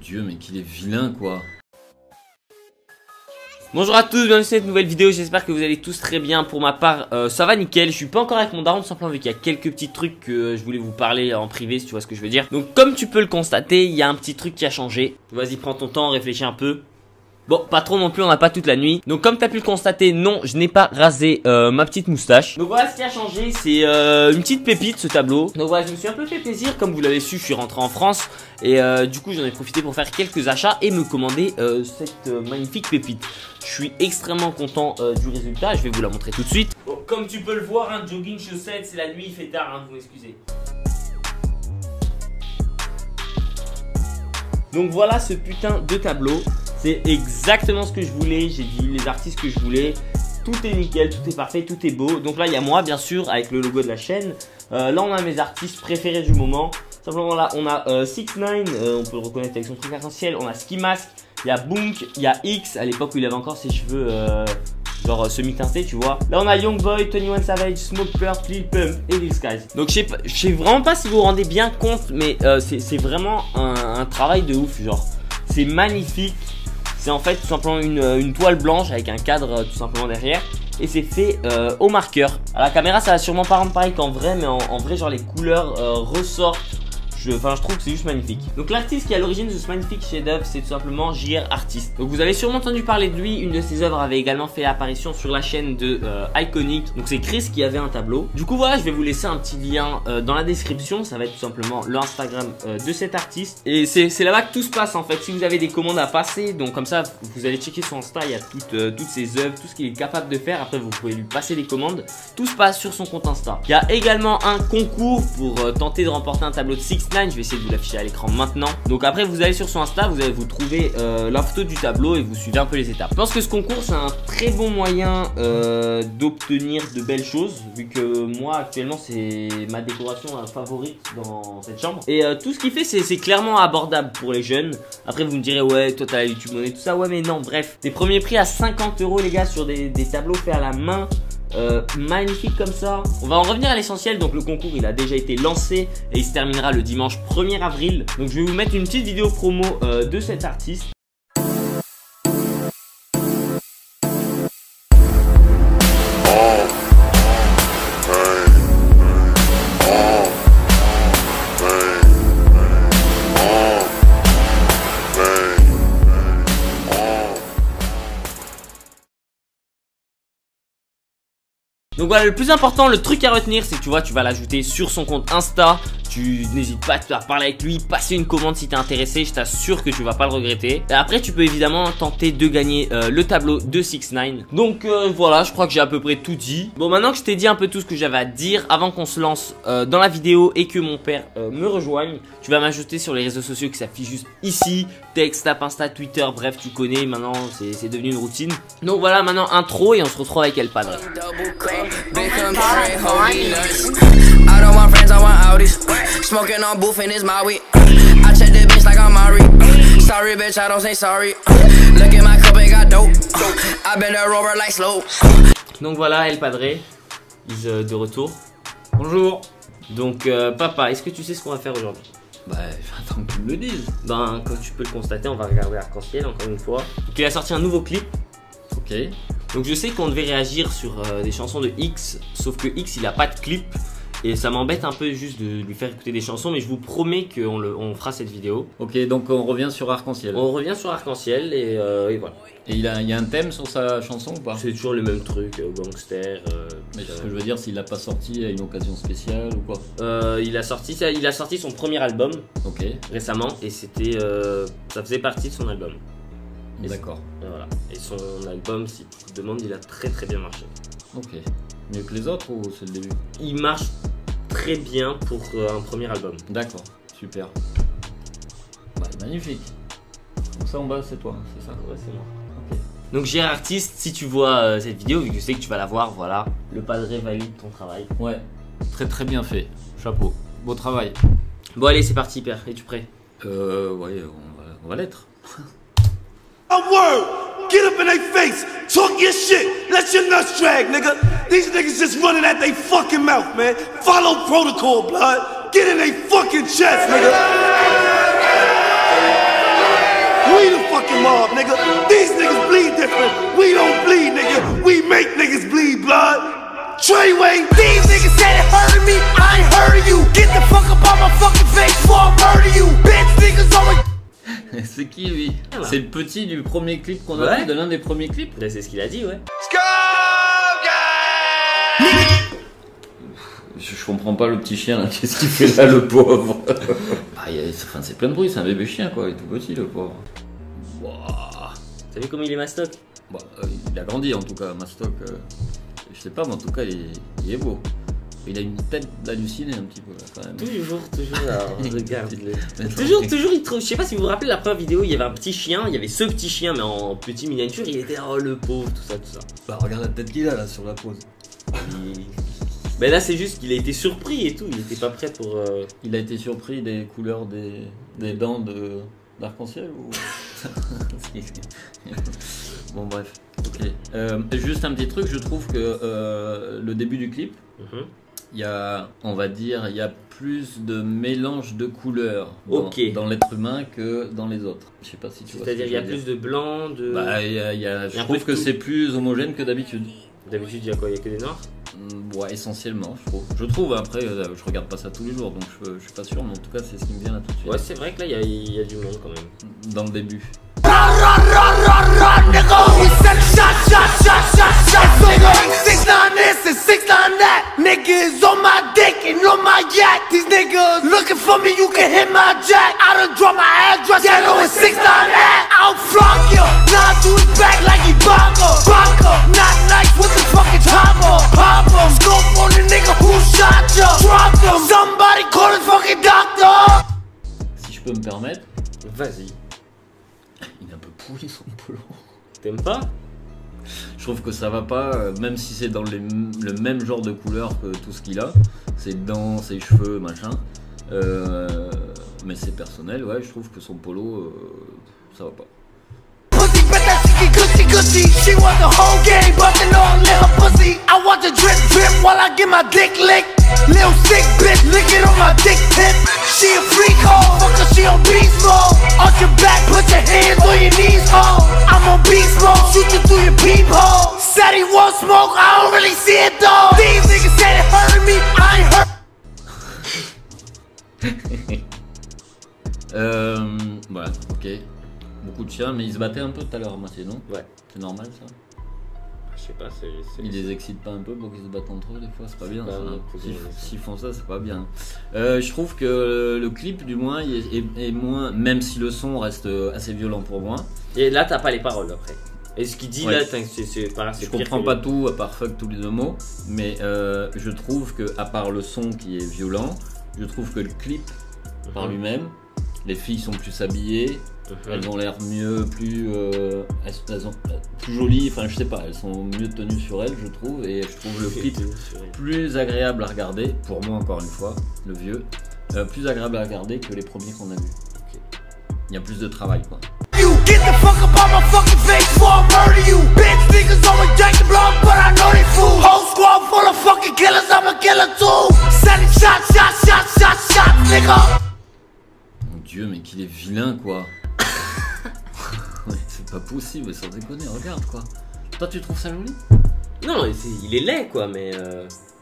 Dieu, mais qu'il est vilain quoi. Bonjour à tous, bienvenue sur cette nouvelle vidéo, j'espère que vous allez tous très bien. Pour ma part, ça va nickel, je suis pas encore avec mon daron tout simplement vu qu'il y a quelques petits trucs que je voulais vous parler en privé si tu vois ce que je veux dire. Donc comme tu peux le constater, il y a un petit truc qui a changé. Vas-y, prends ton temps, réfléchis un peu. Bon, pas trop non plus, on n'a pas toute la nuit. Donc comme tu as pu le constater, non, je n'ai pas rasé ma petite moustache. Donc voilà, ce qui a changé, c'est une petite pépite ce tableau. Donc voilà, je me suis un peu fait plaisir, comme vous l'avez su, je suis rentré en France. Et du coup, j'en ai profité pour faire quelques achats et me commander cette magnifique pépite. Je suis extrêmement content du résultat, je vais vous la montrer tout de suite. Bon, comme tu peux le voir, un jogging chaussette, c'est la nuit, il fait tard, hein, vous m'excusez. Donc voilà ce putain de tableau. C'est exactement ce que je voulais, j'ai dit les artistes que je voulais. Tout est nickel, tout est parfait, tout est beau. Donc là il y a moi bien sûr avec le logo de la chaîne. Là on a mes artistes préférés du moment. Simplement là on a 6ix9ine, on peut le reconnaître avec son truc arc-en-ciel. On a Ski Mask, il y a Bunk, il y a X à l'époque où il avait encore ses cheveux genre semi-teintés tu vois. Là on a Youngboy, 21 Savage, Smoke Purp, Lil Pump et Lil Skies. Donc je sais vraiment pas si vous vous rendez bien compte, mais c'est vraiment un travail de ouf genre. C'est magnifique. C'est en fait tout simplement une toile blanche avec un cadre tout simplement derrière. Et c'est fait au marqueur. À la caméra ça va sûrement pas rendre pareil qu'en vrai, mais en vrai genre les couleurs ressortent. Je trouve que c'est juste magnifique. Donc l'artiste qui est à l'origine de ce magnifique chef-d'œuvre, c'est tout simplement JR Artist. Donc vous avez sûrement entendu parler de lui. Une de ses œuvres avait également fait apparition sur la chaîne de Iconic. Donc c'est Chris qui avait un tableau. Du coup voilà, je vais vous laisser un petit lien dans la description. Ça va être tout simplement le Instagram de cet artiste. Et c'est là-bas que tout se passe en fait. Si vous avez des commandes à passer, donc comme ça vous allez checker son Insta. Il y a toutes ses œuvres, tout ce qu'il est capable de faire. Après vous pouvez lui passer des commandes. Tout se passe sur son compte Insta. Il y a également un concours pour tenter de remporter un tableau de 6ix9ine. Je vais essayer de vous l'afficher à l'écran maintenant. Donc après vous allez sur son Insta, vous allez vous trouver la photo du tableau et vous suivez un peu les étapes. Je pense que ce concours c'est un très bon moyen d'obtenir de belles choses, vu que moi actuellement c'est ma décoration favorite dans cette chambre. Et tout ce qu'il fait c'est clairement abordable pour les jeunes. Après vous me direz ouais toi t'as la YouTube Money tout ça, ouais mais non bref. Des premiers prix à 50 € les gars sur des tableaux faits à la main. Magnifique comme ça. On va en revenir à l'essentiel. Donc le concours il a déjà été lancé et il se terminera le dimanche 1er avril. Donc je vais vous mettre une petite vidéo promo de cet artiste. Donc voilà, le plus important, le truc à retenir, c'est que tu vois, tu vas l'ajouter sur son compte Insta. Tu n'hésites pas à parler avec lui, passer une commande si t'es intéressé, je t'assure que tu vas pas le regretter. Et après tu peux évidemment tenter de gagner le tableau de 6ix9ine. Donc voilà, je crois que j'ai à peu près tout dit. Bon, maintenant que je t'ai dit un peu tout ce que j'avais à te dire, avant qu'on se lance dans la vidéo et que mon père me rejoigne, tu vas m'ajouter sur les réseaux sociaux qui s'affichent juste ici. Texte, Snap, Insta, Twitter, bref tu connais, maintenant c'est devenu une routine. Donc voilà, maintenant intro et on se retrouve avec El Padre. Smoking on booth and it's my weed. I check the bitch like I'm Mari. Sorry, bitch, I don't say sorry. Look at my cup, it got dope. I been a rover like slow. Donc voilà, El Padre, de retour. Bonjour. Donc papa, est-ce que tu sais ce qu'on va faire aujourd'hui? Bah, attends que tu me le dises. Ben, comme tu peux le constater, on va regarder Arc-en-Ciel encore une fois. Donc il a sorti un nouveau clip. Ok. Donc je sais qu'on devait réagir sur des chansons de X, sauf que X il a pas de clip. Et ça m'embête un peu juste de lui faire écouter des chansons, mais je vous promets qu'on fera cette vidéo. Ok, donc on revient sur Arc-en-Ciel. On revient sur Arc-en-Ciel et voilà. Et il y a un thème sur sa chanson ou pas? C'est toujours le même truc, gangster. Mais ce que je veux dire, s'il l'a pas sorti à une occasion spéciale ou quoi? Il a sorti son premier album. Ok. Récemment et c'était, ça faisait partie de son album. D'accord. Voilà. Et son album, si tu te demandes, il a très bien marché. Ok. Mieux que les autres ou c'est le début? Il marche très bien pour un premier album. D'accord, super. Bah, magnifique. Donc ça en bas c'est toi, c'est ça? Ouais, c'est moi. Ok. Donc JR Artist, si tu vois cette vidéo, vu que je sais que tu vas la voir, voilà, le Padre valide ton travail. Ouais, très bien fait. Chapeau. Beau travail. Bon allez, c'est parti Père, es-tu prêt? Ouais, on va l'être. A word! Get up in their face! Talk your shit! Let your nuts drag, nigga! These niggas just running at they fucking mouth, man! Follow protocol, blood! Get in they fucking chest, nigga! job, nigga. These niggas bleed different. We don't bleed, nigga. We make niggas bleed blood. Treyway. These niggas said it hurted me, I ain't heard of you. Get the fuck up on my fucking face before I murder you. Bitch niggas always. C'est qui lui? Voilà. C'est le petit du premier clip qu'on a Ouais. vu, de l'un des premiers clips. Là, c'est ce qu'il a dit, ouais. Je comprends pas le petit chien là, qu'est-ce qu'il fait là le pauvre? Bah, c'est plein de bruit, c'est un bébé chien quoi, il est tout petit le pauvre. Wouah. T'as vu comment il est mastoc? Bah, il a grandi en tout cas, Mastoc. Je sais pas, mais en tout cas il est beau. Il a une tête d'halluciné un petit peu là quand même. Toujours, alors, regarde-le. Toujours, il trouve. Je sais pas si vous vous rappelez la première vidéo, il y avait un petit chien, il y avait ce petit chien, mais en petit miniature, il était oh le pauvre, tout ça. Bah, regarde la tête qu'il a là sur la pose. Mais là, c'est juste qu'il a été surpris et tout, il était pas prêt pour. Il a été surpris des couleurs des dents d'arc-en-ciel ou. Bon, bref, ok. Juste un petit truc, je trouve que le début du clip. Il y a, on va dire, il y a plus de mélange de couleurs dans l'être humain que dans les autres. Je sais pas si tu vois. C'est-à-dire il y a plus de blanc, de. Bah, je trouve que c'est plus homogène que d'habitude. D'habitude, il y a quoi? Il y a que des noirs? Ouais, essentiellement, je trouve. Je trouve, après, je regarde pas ça tous les jours, donc je suis pas sûr, mais en tout cas, c'est ce qui me vient là tout de suite. Ouais, c'est vrai que là, il y a du monde quand même. Dans le début. Niggas on my dick and on my yacht. These niggas looking for me, you can hit my jack. I done drop my address, yellow and 6 on that. I'll flunk you, not to his back like he Baka. Not nice with the fucking chopper. Pop him, scope on the nigga who shot ya. Drop him, somebody call his fucking doctor. Si je peux me permettre. Vas-y. Il est un peu pourri son polo. T'aimes pas? Je trouve que ça va pas, même si c'est dans le même genre de couleur que tout ce qu'il a, ses dents, ses cheveux, machin. Mais c'est personnel, ouais, je trouve que son polo, ça va pas. Pussy, bet that she get gushy. She want the whole game, but they don't let her pussy. I want the drip while I get my dick licked. Little sick bitch, lick it on my dick tip. She a freak hoe, fuck her, she on beast mode. Arch your back, put your hands on your knees, ho. I'm on beast mode, shoot you through your peephole. Said he won't smoke, I don't really see it though. These niggas said it hurted me, I ain't hurt. Voilà, ok. Beaucoup de chiens, mais ils se battaient un peu tout à l'heure à moitié, non? Ouais. C'est normal ça? Je sais pas, c'est. Ils les excitent pas un peu pour qu'ils se battent entre eux des fois, c'est pas bien ça. S'ils font ça, c'est pas bien. Je trouve que le clip, du moins, est moins, même si le son reste assez violent pour moi. Et là, t'as pas les paroles après. Et ce qu'il dit ouais. Là, c'est je comprends pas tout, à part fuck tous les deux mots, mais je trouve que, à part le son qui est violent, je trouve que le clip par lui-même, les filles sont plus habillées. Elles ont l'air mieux, elles ont plus jolies, enfin je sais pas, elles sont mieux tenues sur elles je trouve, et je trouve le clip plus agréable à regarder, pour moi encore une fois, le vieux, plus agréable à regarder que les premiers qu'on a vus. Il y a plus de travail quoi. You get the fuck up on my fucking face before I murder you. Bitch niggas always drink the blood, but I know they fool. Whole squad full of fucking killers, I'm a killer too. Sending shots, nigga. Mon Dieu, mais qu'il est vilain quoi. Ouais, c'est pas possible, sans déconner, regarde quoi. Toi tu trouves ça joli? Non, il est laid quoi, mais.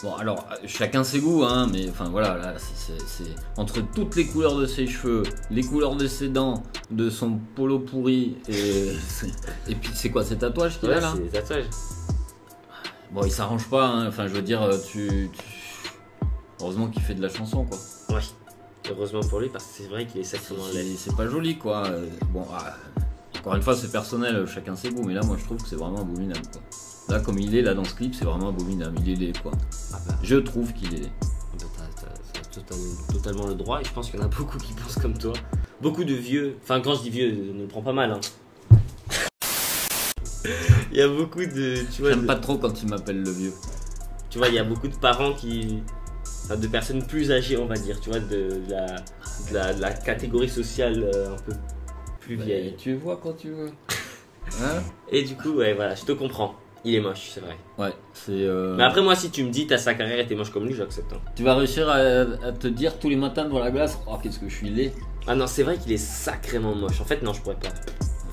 Bon alors, chacun ses goûts hein, mais enfin voilà, là c'est entre toutes les couleurs de ses cheveux, les couleurs de ses dents, de son polo pourri, et puis c'est quoi ces tatouages qu'il a là? C'est des tatouages. Bon il s'arrange pas, hein. Enfin je veux dire, heureusement qu'il fait de la chanson quoi. Ouais, heureusement pour lui parce que c'est vrai qu'il est sacrément laid. C'est pas joli quoi, bon encore une fois c'est personnel, chacun ses goûts, mais là moi je trouve que c'est vraiment abominable quoi. Là comme il est là dans ce clip c'est vraiment abominable, il est laid quoi. Ah bah. Je trouve qu'il est laid. T'as totalement le droit et je pense qu'il y en a beaucoup qui pensent comme toi. Beaucoup de vieux, enfin quand je dis vieux, ne le prends pas mal hein. Il y a beaucoup de... J'aime pas trop quand tu m'appelles le vieux. Tu vois, il y a beaucoup de parents qui... Enfin, de personnes plus âgées on va dire, tu vois, de la catégorie sociale un peu plus vieille. Tu vois quand tu veux. Hein? Et du coup, ouais voilà, je te comprends. Il est moche, c'est vrai. Ouais, c'est... Mais après moi si tu me dis t'as sa carrière et t'es moche comme lui, j'accepte hein. Tu vas réussir à te dire tous les matins devant la glace, oh qu'est-ce que je suis laid. Ah non, c'est vrai qu'il est sacrément moche. En fait non, je pourrais pas.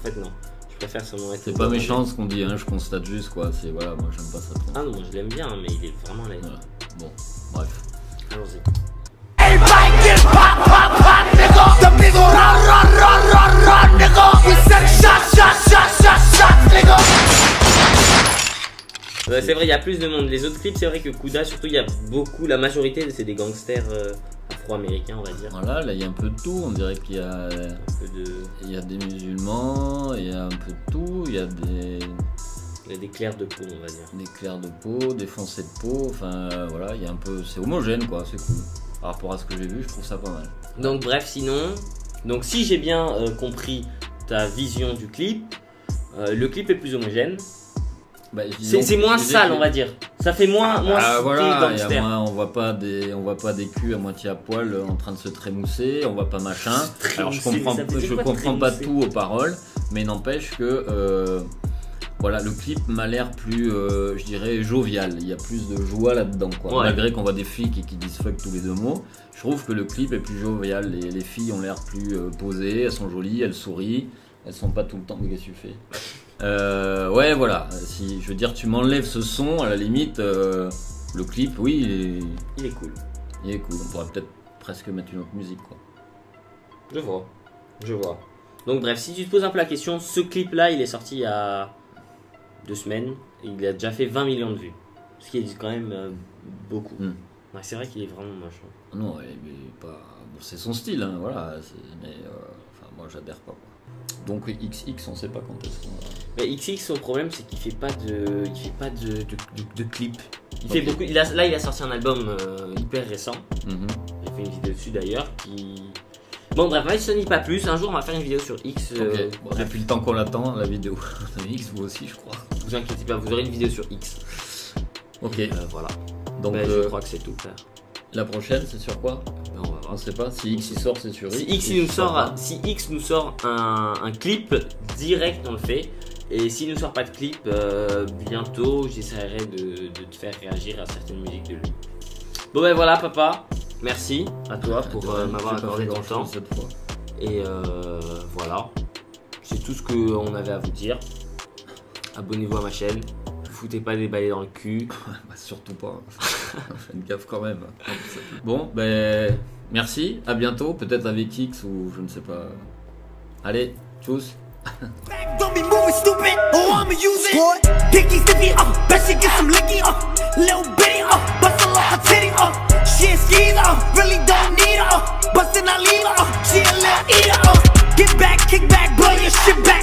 En fait, non. Je préfère seulement être. C'est pas méchant ce qu'on dit, hein, je constate juste quoi. C'est voilà, moi j'aime pas ça trop. Ah non, moi je l'aime bien, mais il est vraiment laid. Voilà. Bon, bref. Allons-y. Everybody get pop, pop, pop, nigga. The big ol' run, nigga. We said shot, nigga. C'est vrai, il y a plus de monde. Les autres clips, c'est vrai que Kouda, surtout, il y a beaucoup, la majorité, c'est des gangsters afro-américains, on va dire. Voilà, là il y a un peu de tout. On dirait qu'il y a, Un peu de. il y a des musulmans, il y a un peu de tout. Il y a Des clairs de peau, on va dire. des clairs de peau, des foncés de peau. Enfin voilà, il y a un peu, c'est homogène quoi. C'est cool. Par rapport à ce que j'ai vu, je trouve ça pas mal. Donc, bref, sinon, donc si j'ai bien compris ta vision du clip, le clip est plus homogène. Bah, C'est moins sale, on va dire. Ça fait moins voilà, il y a gangster. moins, on voit pas des culs à moitié à poil en train de se trémousser, on voit pas machin. Alors je comprends, mais ça veut dire quoi, comprends pas trémousser tout aux paroles, mais n'empêche que voilà, le clip m'a l'air plus, je dirais, jovial. Il y a plus de joie là-dedans, quoi. Ouais. Malgré qu'on voit des filles qui disent fuck tous les deux mots, je trouve que le clip est plus jovial. Les filles ont l'air plus posées, elles sont jolies, elles sourient, elles sont pas tout le temps. Mais qu'est-ce que tu fais? Ouais, voilà. Si je veux dire, tu m'enlèves ce son, à la limite, le clip, oui, Il est cool. il est cool. On pourrait peut-être presque mettre une autre musique, quoi. Je vois. Donc bref, si tu te poses un peu la question, ce clip-là, il est sorti il y a 2 semaines et il a déjà fait 20 millions de vues. Ce qui est quand même beaucoup. Mm. Ouais, c'est vrai qu'il est vraiment moche. Non, mais pas. Bon, c'est son style, hein, voilà. Mais enfin, moi, j'adhère pas, quoi. Donc XX, on sait pas quand est-ce qu'on va. Mais XX, son problème, c'est qu'il fait pas de clip. Il Ok. fait beaucoup. Là, il a sorti un album hyper récent. Mhm. J'ai fait une vidéo dessus d'ailleurs qui. Bon bref, moi je ne dis pas plus. Un jour, on va faire une vidéo sur X. Ok. Bon, depuis le temps qu'on l'attend, la vidéo. X, vous aussi, je crois. Vous inquiétez pas, vous aurez une vidéo sur X. Ok. Voilà. Donc Mais je crois que c'est tout. Frère. la prochaine, c'est sur quoi? Ben, on va voir. On sait pas. Si X il sort, c'est sur X. Si X nous sort un clip, direct on le fait. Et s'il nous sort pas de clip, bientôt j'essaierai de te faire réagir à certaines musiques de lui. Bon ben voilà papa, merci à toi pour m'avoir accordé ton temps. Cette fois. Et voilà, c'est tout ce qu'on avait à vous dire. Abonnez-vous à ma chaîne, vous foutez pas des balais dans le cul. Bah, surtout pas. Fais une gaffe quand même. Bon, ben merci. À bientôt. Peut-être avec X ou je ne sais pas. Allez, tchuss. Don't be moving stupid, or I'ma use it. Dicky sticky, bet she get some licky, little bitty, bust a little titty, she a skeezer, really don't need her, bustin' I leave her, she a little eater, get back, kick back, blow your shit back.